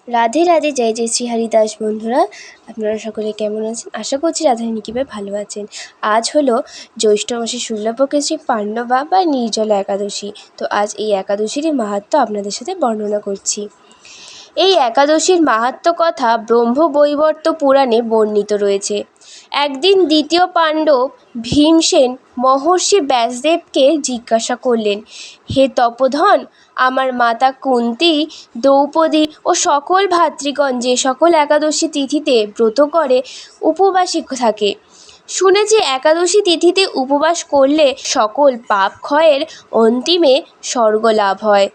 রাধে রাধে, জয় জয় শ্রী হরিদাস। বন্ধুরা, আপনারা সকলে কেমন আছেন? আশা করছি রাধারানী কৃপায় ভালো আছেন। আজ হলো জ্যৈষ্ঠ মাসের শুক্লাপক্ষের শ্রী পাণ্ডবা বা নির্জলা একাদশী। তো আজ এই একাদশীরই মাহাত্ম্য আপনাদের সাথে বর্ণনা করছি। এই একাদশীর মাহাত্ম্য কথা ব্রহ্মবৈবর্ত পুরাণে বর্ণিত রয়েছে। একদিন দ্বিতীয় পাণ্ডব ভীমসেন মহর্ষি ব্যাসদেবকে জিজ্ঞাসা করলেন, হে তপোধন, আমার মাতা কুন্তী, দ্রৌপদী ও সকল ভাতৃগণ যে সকল একাদশী তিথিতে ব্রত করে উপবাসী থাকে, শুনেছি একাদশী তিথিতে উপবাস করলে সকল পাপ ক্ষয়ের অন্তিমে স্বর্গ লাভ হয়,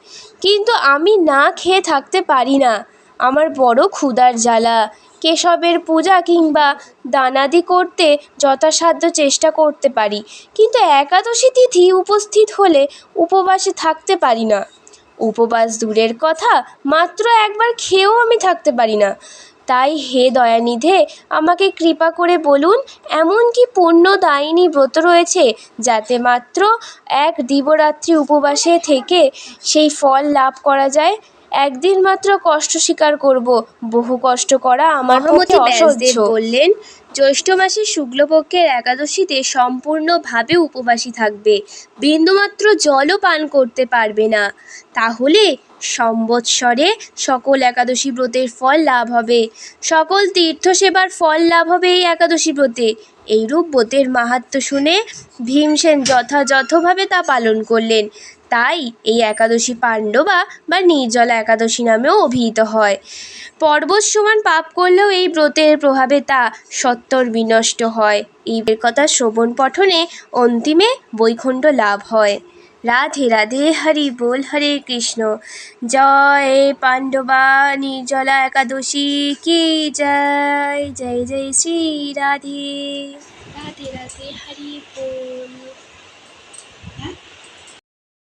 কিন্তু আমি না খেয়ে থাকতে পারি না। আমার বড় ক্ষুধার জ্বালা। কেশবের পূজা কিংবা দানাদি করতে যথাসাধ্য চেষ্টা করতে পারি, কিন্তু একাদশী তিথি উপস্থিত হলে উপবাসে থাকতে পারি না। উপবাস দূরের কথা, মাত্র একবার খেয়েও আমি থাকতে পারি না। তাই হে দয়ানিধে, আমাকে কৃপা করে বলুন, এমন কি পুণ্যদায়িনী ব্রত রয়েছে যাতে মাত্র এক দিবরাত্রি উপবাসে থেকে সেই ফল লাভ করা যায়? একদিন মাত্র কষ্ট স্বীকার করব, বহু কষ্ট করা আমার পক্ষে অসহ্য। বললেন, জ্যৈষ্ঠ মাসের শুক্লপক্ষের একাদশীতে সম্পূর্ণভাবে উপবাসী থাকবে, বিন্দুমাত্র জলও পান করতে পারবে না। তাহলে সম্বৎসরে সকল একাদশী ব্রতের ফল লাভ হবে, সকল তীর্থ সেবার ফল লাভ হবে এই একাদশী ব্রতে। এইরূপ ব্রতের মাহাত্ম্য শুনে ভীমসেন যথাযথভাবে তা পালন করলেন। তাই এই একাদশী পাণ্ডবা বা নির্জলা একাদশী নামেও অভিহিত হয়। পর্বত সমান পাপ করলেও এই ব্রতের প্রভাবে তা সত্বর বিনষ্ট হয়। এই কথা শ্রবণ পঠনে অন্তিমে বৈকুণ্ঠ লাভ হয়। রাধে রাধে, হরি বল, হরে কৃষ্ণ। জয় পাণ্ডবা নির্জলা একাদশী কি জয়, জয় জয় শ্রী রাধে। রাধে রাধে, হরি বল।